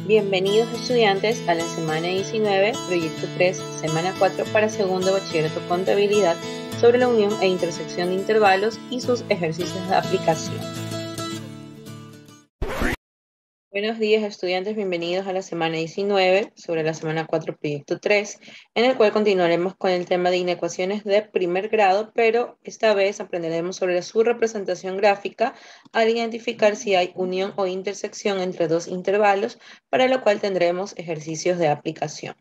Bienvenidos estudiantes a la semana 19, proyecto 3, semana 4 para segundo bachillerato contabilidad sobre la unión e intersección de intervalos y sus ejercicios de aplicación. Buenos días estudiantes, bienvenidos a la semana 19 sobre la semana 4, proyecto 3, en el cual continuaremos con el tema de inecuaciones de primer grado, pero esta vez aprenderemos sobre su representación gráfica al identificar si hay unión o intersección entre dos intervalos, para lo cual tendremos ejercicios de aplicación.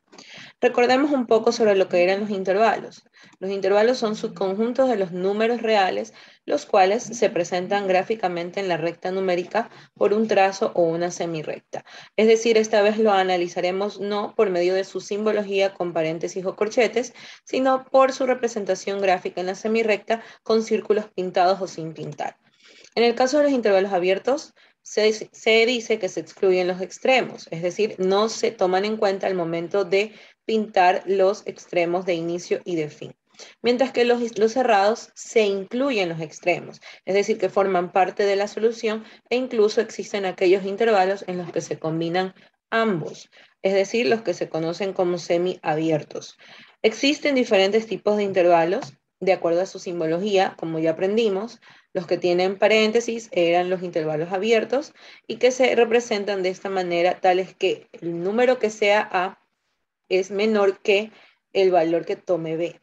Recordemos un poco sobre lo que eran los intervalos. Los intervalos son subconjuntos de los números reales, los cuales se presentan gráficamente en la recta numérica por un trazo o una semirrecta. Es decir, esta vez lo analizaremos no por medio de su simbología con paréntesis o corchetes, sino por su representación gráfica en la semirrecta con círculos pintados o sin pintar. En el caso de los intervalos abiertos, se dice que se excluyen los extremos, es decir, no se toman en cuenta al momento de pintar los extremos de inicio y de fin. Mientras que los cerrados se incluyen los extremos, es decir, que forman parte de la solución e incluso existen aquellos intervalos en los que se combinan ambos, es decir, los que se conocen como semiabiertos. Existen diferentes tipos de intervalos de acuerdo a su simbología, como ya aprendimos. Los que tienen paréntesis eran los intervalos abiertos y que se representan de esta manera, tales que el número que sea A es menor que el valor que tome B.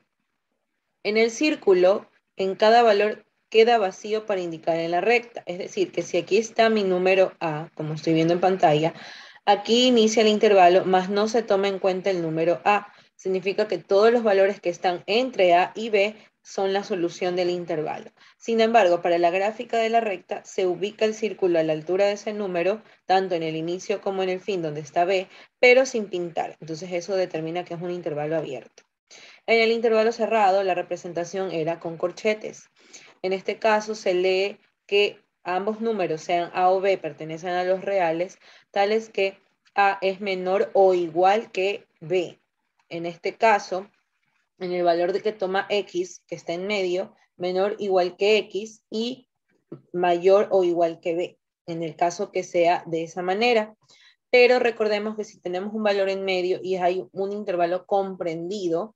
En el círculo, en cada valor queda vacío para indicar en la recta. Es decir, que si aquí está mi número A, como estoy viendo en pantalla, aquí inicia el intervalo, mas no se toma en cuenta el número A. Significa que todos los valores que están entre A y B son la solución del intervalo. Sin embargo, para la gráfica de la recta, se ubica el círculo a la altura de ese número, tanto en el inicio como en el fin, donde está B, pero sin pintar. Entonces eso determina que es un intervalo abierto. En el intervalo cerrado, la representación era con corchetes. En este caso, se lee que ambos números, sean A o B, pertenecen a los reales, tales que A es menor o igual que B. En este caso, en el valor de que toma X, que está en medio, menor o igual que X y mayor o igual que B, en el caso que sea de esa manera. Pero recordemos que si tenemos un valor en medio y hay un intervalo comprendido,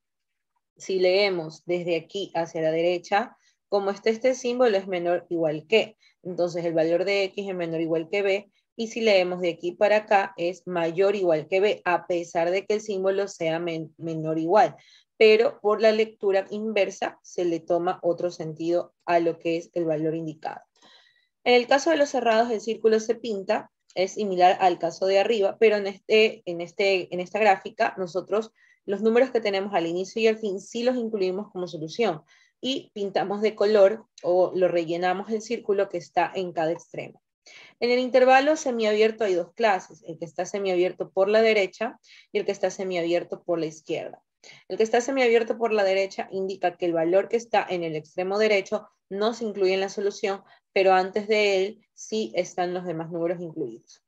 si leemos desde aquí hacia la derecha, como está este símbolo es menor o igual que. Entonces el valor de X es menor o igual que B. Y si leemos de aquí para acá es mayor o igual que B, a pesar de que el símbolo sea menor o igual. Pero por la lectura inversa se le toma otro sentido a lo que es el valor indicado. En el caso de los cerrados, el círculo se pinta, es similar al caso de arriba, pero en esta gráfica nosotros los números que tenemos al inicio y al fin sí los incluimos como solución y pintamos de color o lo rellenamos el círculo que está en cada extremo. En el intervalo semiabierto hay dos clases, el que está semiabierto por la derecha y el que está semiabierto por la izquierda. El que está semiabierto por la derecha indica que el valor que está en el extremo derecho no se incluye en la solución, pero antes de él sí están los demás números incluidos.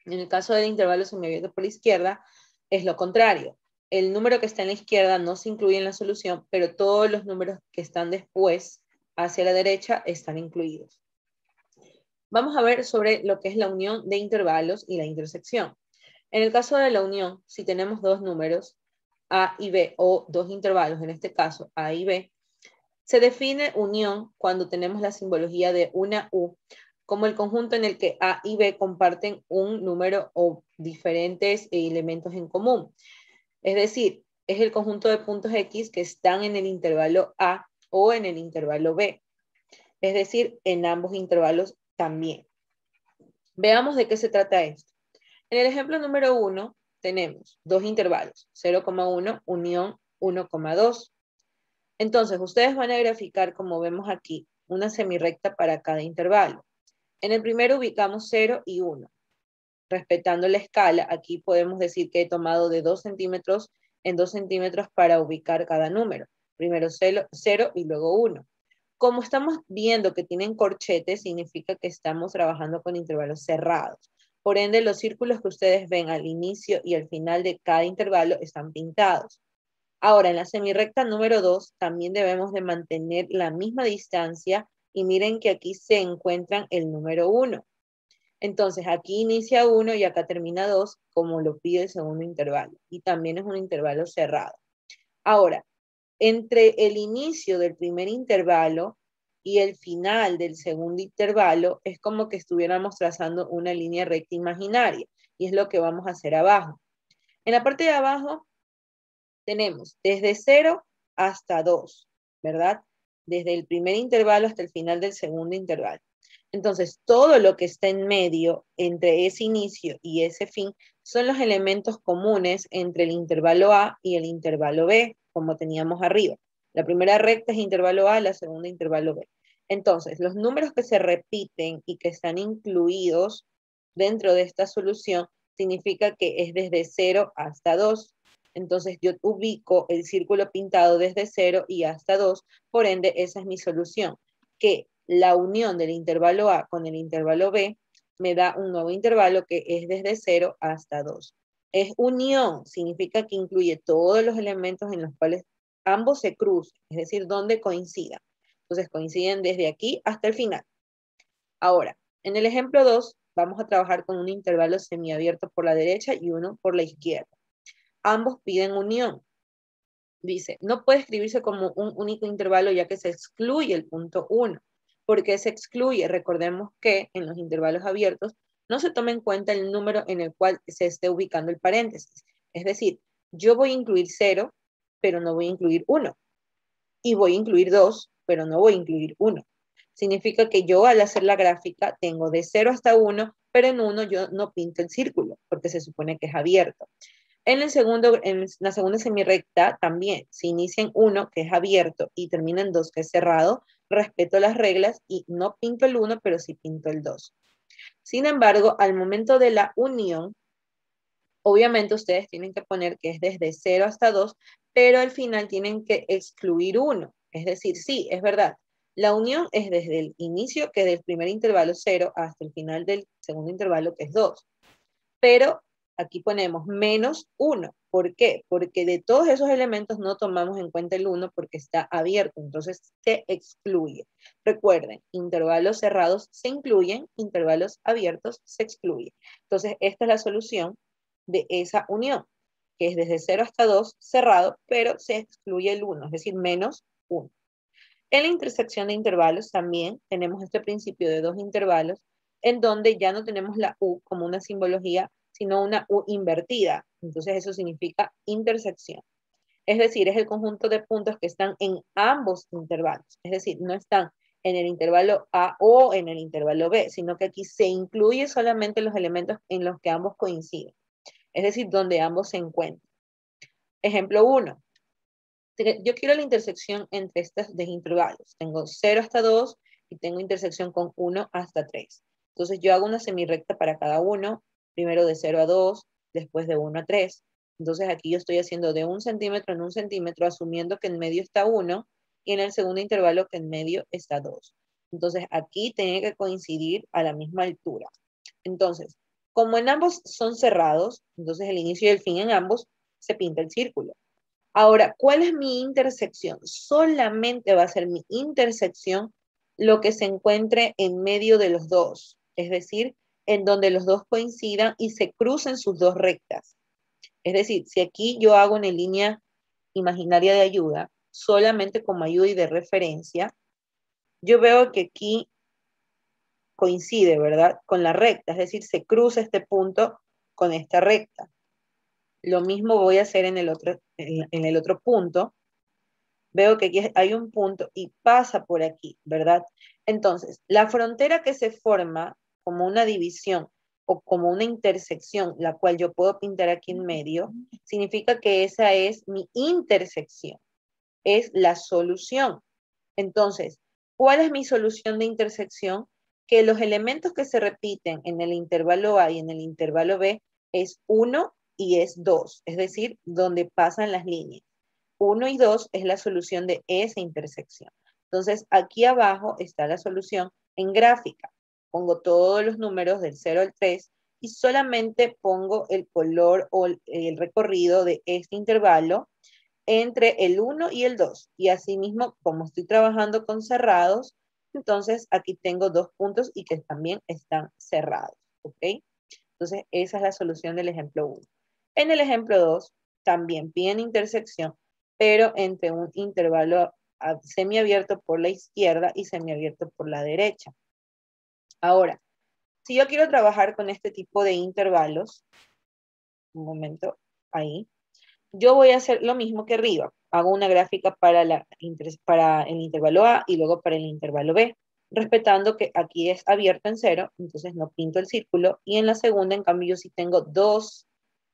En el caso del intervalo semiabierto por la izquierda es lo contrario. El número que está en la izquierda no se incluye en la solución, pero todos los números que están después hacia la derecha están incluidos. Vamos a ver sobre lo que es la unión de intervalos y la intersección. En el caso de la unión, si tenemos dos números, A y B, o dos intervalos, en este caso A y B, se define unión cuando tenemos la simbología de una U como el conjunto en el que A y B comparten un número o diferentes elementos en común. Es decir, es el conjunto de puntos X que están en el intervalo A o en el intervalo B. Es decir, en ambos intervalos también. Veamos de qué se trata esto. En el ejemplo número 1 tenemos dos intervalos, 0,1 unión 1,2. Entonces, ustedes van a graficar, como vemos aquí, una semirrecta para cada intervalo. En el primero ubicamos 0 y 1. Respetando la escala, aquí podemos decir que he tomado de 2 centímetros en 2 centímetros para ubicar cada número. Primero 0 y luego 1. Como estamos viendo que tienen corchetes, significa que estamos trabajando con intervalos cerrados. Por ende, los círculos que ustedes ven al inicio y al final de cada intervalo están pintados. Ahora, en la semirrecta número 2, también debemos de mantener la misma distancia y miren que aquí se encuentran el número 1. Entonces, aquí inicia 1 y acá termina 2, como lo pide el segundo intervalo. Y también es un intervalo cerrado. Ahora, entre el inicio del primer intervalo y el final del segundo intervalo, es como que estuviéramos trazando una línea recta imaginaria. Y es lo que vamos a hacer abajo. En la parte de abajo tenemos desde 0 hasta 2, ¿verdad? Desde el primer intervalo hasta el final del segundo intervalo. Entonces, todo lo que está en medio entre ese inicio y ese fin son los elementos comunes entre el intervalo A y el intervalo B, como teníamos arriba. La primera recta es intervalo A, la segunda intervalo B. Entonces, los números que se repiten y que están incluidos dentro de esta solución significa que es desde 0 hasta 2. Entonces yo ubico el círculo pintado desde 0 y hasta 2, por ende esa es mi solución, que la unión del intervalo A con el intervalo B me da un nuevo intervalo que es desde 0 hasta 2. Es unión, significa que incluye todos los elementos en los cuales ambos se cruzan, es decir, donde coincidan. Entonces coinciden desde aquí hasta el final. Ahora, en el ejemplo 2, vamos a trabajar con un intervalo semiabierto por la derecha y uno por la izquierda. Ambos piden unión. Dice, no puede escribirse como un único intervalo ya que se excluye el punto 1. ¿Por qué se excluye? Recordemos que en los intervalos abiertos no se toma en cuenta el número en el cual se esté ubicando el paréntesis. Es decir, yo voy a incluir 0, pero no voy a incluir 1. Y voy a incluir 2, pero no voy a incluir 1. Significa que yo al hacer la gráfica tengo de 0 hasta 1, pero en 1 yo no pinto el círculo, porque se supone que es abierto. En la segunda semirrecta también, si inicia en 1, que es abierto, y termina en 2, que es cerrado, respeto las reglas y no pinto el 1, pero sí pinto el 2. Sin embargo, al momento de la unión, obviamente ustedes tienen que poner que es desde 0 hasta 2, pero al final tienen que excluir 1. Es decir, sí, es verdad. La unión es desde el inicio, que es del primer intervalo 0, hasta el final del segundo intervalo, que es 2. Pero aquí ponemos menos 1. ¿Por qué? Porque de todos esos elementos no tomamos en cuenta el 1 porque está abierto, entonces se excluye. Recuerden, intervalos cerrados se incluyen, intervalos abiertos se excluyen. Entonces, esta es la solución de esa unión, que es desde 0 hasta 2 cerrado, pero se excluye el 1, es decir, menos 1. En la intersección de intervalos también tenemos este principio de dos intervalos en donde ya no tenemos la U como una simbología, sino una U invertida. Entonces eso significa intersección. Es decir, es el conjunto de puntos que están en ambos intervalos. Es decir, no están en el intervalo A o en el intervalo B, sino que aquí se incluye solamente los elementos en los que ambos coinciden. Es decir, donde ambos se encuentran. Ejemplo 1. Yo quiero la intersección entre estos dos intervalos. Tengo 0 hasta 2 y tengo intersección con 1 hasta 3. Entonces yo hago una semirrecta para cada uno, primero de 0 a 2, después de 1 a 3. Entonces aquí yo estoy haciendo de 1 centímetro en 1 centímetro, asumiendo que en medio está 1 y en el segundo intervalo que en medio está 2. Entonces aquí tiene que coincidir a la misma altura. Entonces, como en ambos son cerrados, entonces el inicio y el fin en ambos se pinta el círculo. Ahora, ¿cuál es mi intersección? Solamente va a ser mi intersección lo que se encuentre en medio de los dos, es decir, en donde los dos coincidan y se crucen sus dos rectas. Es decir, si aquí yo hago una línea imaginaria de ayuda, solamente como ayuda y de referencia, yo veo que aquí coincide, ¿verdad? Con la recta, es decir, se cruza este punto con esta recta. Lo mismo voy a hacer en el otro punto. Veo que aquí hay un punto y pasa por aquí, ¿verdad? Entonces, la frontera que se forma como una división o como una intersección, la cual yo puedo pintar aquí en medio, significa que esa es mi intersección, es la solución. Entonces, ¿cuál es mi solución de intersección? Que los elementos que se repiten en el intervalo A y en el intervalo B es 1 y es 2, es decir, donde pasan las líneas. 1 y 2 es la solución de esa intersección. Entonces, aquí abajo está la solución en gráfica. Pongo todos los números del 0 al 3 y solamente pongo el color o el recorrido de este intervalo entre el 1 y el 2. Y asimismo, como estoy trabajando con cerrados, entonces aquí tengo dos puntos y que también están cerrados. ¿ok? Entonces, esa es la solución del ejemplo 1. En el ejemplo 2, también piden intersección, pero entre un intervalo semiabierto por la izquierda y semiabierto por la derecha. Ahora, si yo quiero trabajar con este tipo de intervalos, un momento, ahí, yo voy a hacer lo mismo que arriba. Hago una gráfica para el intervalo A y luego para el intervalo B, respetando que aquí es abierto en 0, entonces no pinto el círculo. Y en la segunda, en cambio, yo sí tengo dos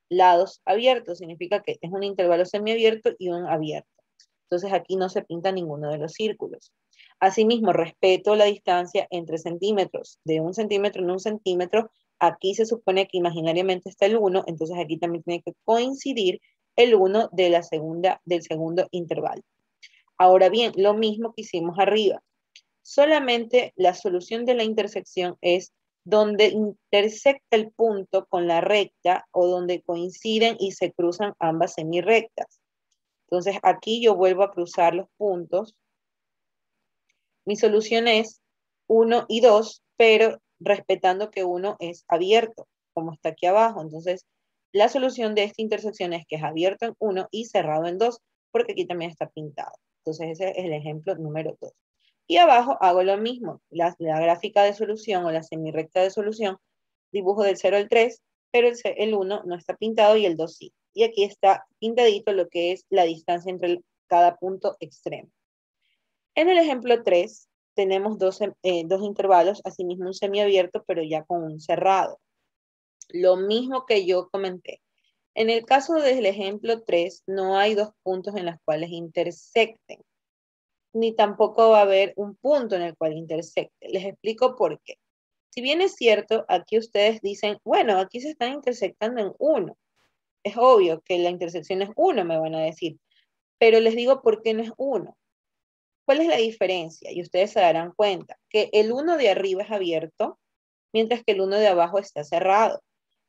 lados abiertos, significa que es un intervalo semiabierto y un abierto. Entonces aquí no se pinta ninguno de los círculos. Asimismo, respeto la distancia entre centímetros. De 1 centímetro en 1 centímetro, aquí se supone que imaginariamente está el 1, entonces aquí también tiene que coincidir el 1 de del segundo intervalo. Ahora bien, lo mismo que hicimos arriba. Solamente la solución de la intersección es donde intersecta el punto con la recta o donde coinciden y se cruzan ambas semirrectas. Entonces aquí yo vuelvo a cruzar los puntos. Mi solución es 1 y 2, pero respetando que 1 es abierto, como está aquí abajo. Entonces, la solución de esta intersección es que es abierto en 1 y cerrado en 2, porque aquí también está pintado. Entonces, ese es el ejemplo número 2. Y abajo hago lo mismo. La gráfica de solución o la semirrecta de solución, dibujo del 0 al 3, pero el 1 no está pintado y el 2 sí. Y aquí está pintadito lo que es la distancia entre cada punto extremo. En el ejemplo 3 tenemos dos intervalos, asimismo un semiabierto, pero ya con un cerrado. Lo mismo que yo comenté. En el caso del ejemplo 3, no hay dos puntos en los cuales intersecten, ni tampoco va a haber un punto en el cual intersecte. Les explico por qué. Si bien es cierto, aquí ustedes dicen, bueno, aquí se están intersectando en 1. Es obvio que la intersección es 1, me van a decir, pero les digo por qué no es 1. ¿Cuál es la diferencia? Y ustedes se darán cuenta que el 1 de arriba es abierto, mientras que el 1 de abajo está cerrado.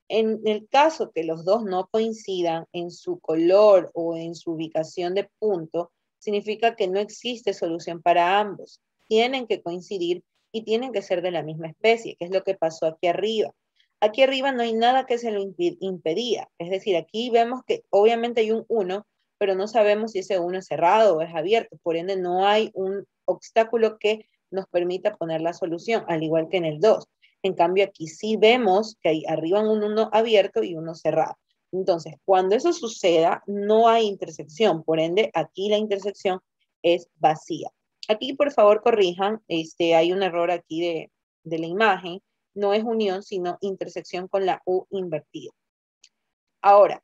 En el caso que los dos no coincidan en su color o en su ubicación de punto, significa que no existe solución para ambos. Tienen que coincidir y tienen que ser de la misma especie, que es lo que pasó aquí arriba. Aquí arriba no hay nada que se lo impedía. Es decir, aquí vemos que obviamente hay un 1, pero no sabemos si ese 1 es cerrado o es abierto. Por ende, no hay un obstáculo que nos permita poner la solución, al igual que en el 2. En cambio, aquí sí vemos que hay arriba un 1 abierto y uno cerrado. Entonces, cuando eso suceda, no hay intersección. Por ende, aquí la intersección es vacía. Aquí, por favor, corrijan. Hay un error aquí de la imagen. No es unión, sino intersección con la U invertida. Ahora,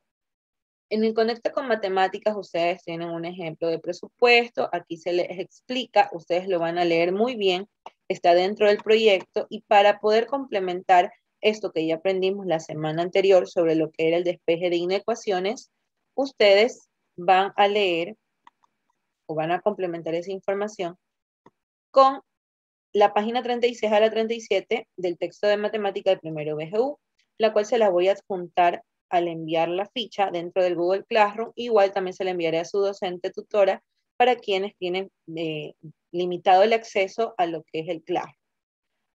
en el Conecta con Matemáticas, ustedes tienen un ejemplo de presupuesto. Aquí se les explica, ustedes lo van a leer muy bien. Está dentro del proyecto y para poder complementar esto que ya aprendimos la semana anterior sobre lo que era el despeje de inecuaciones, ustedes van a leer o van a complementar esa información con la página 36 a la 37 del texto de matemática del primero BGU, la cual se la voy a adjuntar al enviar la ficha dentro del Google Classroom. Igual también se la enviaré a su docente tutora para quienes tienen limitado el acceso a lo que es el Classroom.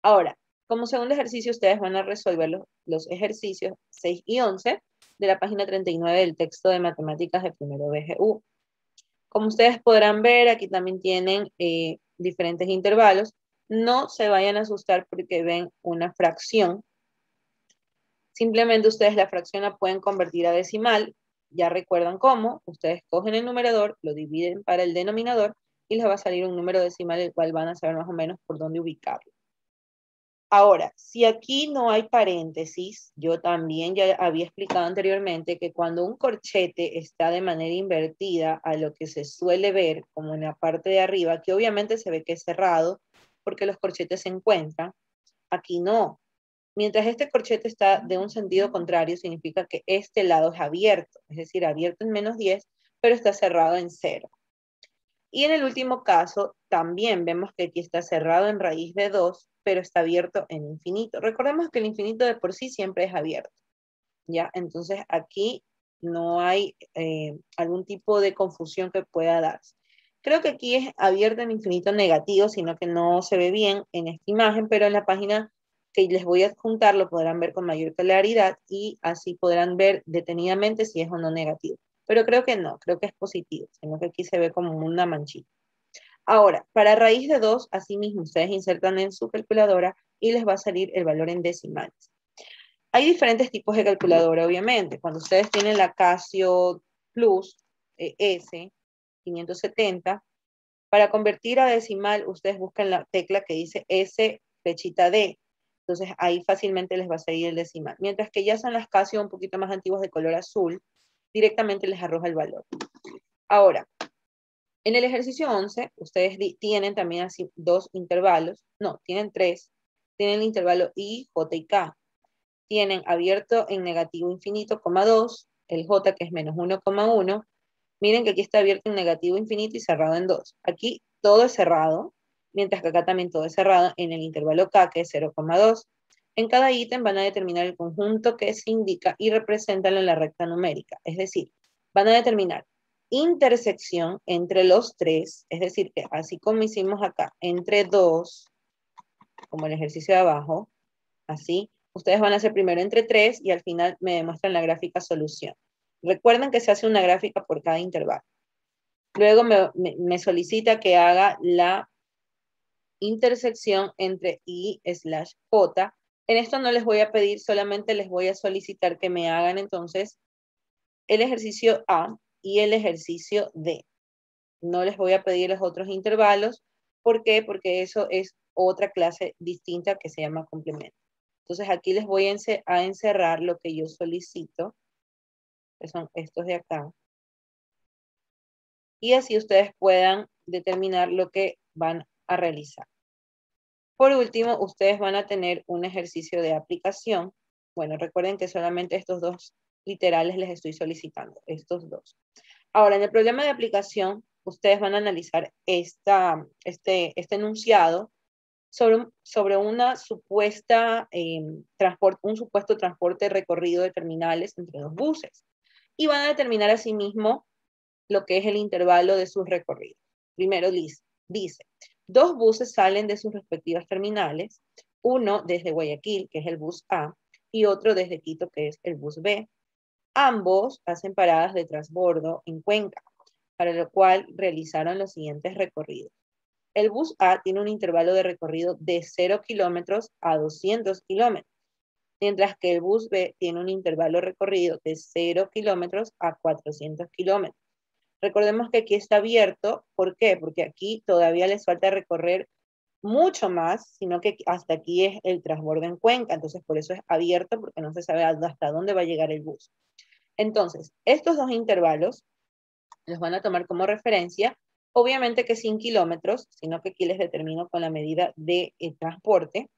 Ahora, como segundo ejercicio, ustedes van a resolver los ejercicios 6 y 11 de la página 39 del texto de matemáticas del primero BGU. Como ustedes podrán ver, aquí también tienen diferentes intervalos. No se vayan a asustar porque ven una fracción. Simplemente ustedes la fracción la pueden convertir a decimal. Ya recuerdan cómo. Ustedes cogen el numerador, lo dividen para el denominador y les va a salir un número decimal, el cual van a saber más o menos por dónde ubicarlo. Ahora, si aquí no hay paréntesis, yo también ya había explicado anteriormente que cuando un corchete está de manera invertida a lo que se suele ver como en la parte de arriba, que obviamente se ve que es cerrado porque los corchetes se encuentran, aquí no. Mientras este corchete está de un sentido contrario, significa que este lado es abierto, es decir, abierto en -10, pero está cerrado en 0. Y en el último caso, también vemos que aquí está cerrado en raíz de 2, pero está abierto en infinito. Recordemos que el infinito de por sí siempre es abierto, ¿ya? Entonces aquí no hay algún tipo de confusión que pueda darse. Creo que aquí es abierto en infinito negativo, sino que no se ve bien en esta imagen, pero en la página que les voy a adjuntar lo podrán ver con mayor claridad y así podrán ver detenidamente si es o no negativo. Pero creo que no, creo que es positivo, sino que aquí se ve como una manchita. Ahora, para raíz de 2, asimismo, ustedes insertan en su calculadora y les va a salir el valor en decimales. Hay diferentes tipos de calculadora, obviamente. Cuando ustedes tienen la Casio Plus S 570, para convertir a decimal, ustedes buscan la tecla que dice S flechita D. Entonces ahí fácilmente les va a salir el decimal. Mientras que ya son las Casio un poquito más antiguas de color azul, directamente les arroja el valor. Ahora, en el ejercicio 11, ustedes tienen también así dos intervalos. No, tienen tres. Tienen el intervalo I, J y K. Tienen abierto en negativo infinito, 2, el J que es menos 1,1. Miren que aquí está abierto en negativo infinito y cerrado en 2. Aquí todo es cerrado, mientras que acá también todo es cerrado en el intervalo K, que es 0,2. En cada ítem van a determinar el conjunto que se indica y representan en la recta numérica. Es decir, van a determinar intersección entre los tres, es decir, que así como hicimos acá, entre 2, como el ejercicio de abajo, así, ustedes van a hacer primero entre 3 y al final me demuestran la gráfica solución. Recuerden que se hace una gráfica por cada intervalo. Luego me solicita que haga la intersección entre I/J. En esto no les voy a pedir, solamente les voy a solicitar que me hagan entonces el ejercicio A y el ejercicio D. No les voy a pedir los otros intervalos. ¿Por qué? Porque eso es otra clase distinta que se llama complemento. Entonces aquí les voy a encerrar lo que yo solicito, que son estos de acá. Y así ustedes puedan determinar lo que van a realizar. Por último, ustedes van a tener un ejercicio de aplicación. Bueno, recuerden que solamente estos dos literales les estoy solicitando, estos dos. Ahora, en el problema de aplicación, ustedes van a analizar este enunciado sobre una supuesta, un supuesto transporte recorrido de terminales entre dos buses. Y van a determinar asimismo lo que es el intervalo de sus recorridos. Primero dice, dos buses salen de sus respectivas terminales, uno desde Guayaquil, que es el bus A, y otro desde Quito, que es el bus B. Ambos hacen paradas de transbordo en Cuenca, para lo cual realizaron los siguientes recorridos. El bus A tiene un intervalo de recorrido de 0 kilómetros a 200 kilómetros, mientras que el bus B tiene un intervalo recorrido de 0 kilómetros a 400 kilómetros. Recordemos que aquí está abierto. ¿Por qué? Porque aquí todavía les falta recorrer mucho más, sino que hasta aquí es el transbordo en Cuenca. Entonces, por eso es abierto, porque no se sabe hasta dónde va a llegar el bus. Entonces, estos dos intervalos los van a tomar como referencia. Obviamente que sin kilómetros, sino que aquí les determino con la medida de transporte,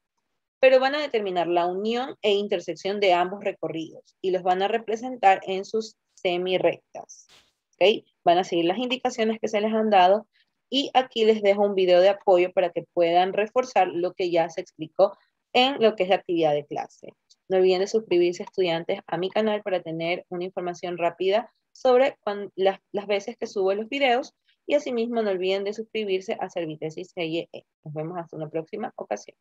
pero van a determinar la unión e intersección de ambos recorridos y los van a representar en sus semirrectas. ¿Okay? Van a seguir las indicaciones que se les han dado y aquí les dejo un video de apoyo para que puedan reforzar lo que ya se explicó en lo que es la actividad de clase. No olviden de suscribirse, estudiantes, a mi canal para tener una información rápida sobre las veces que subo los videos y asimismo no olviden de suscribirse a Servitesis CIE. Nos vemos hasta una próxima ocasión.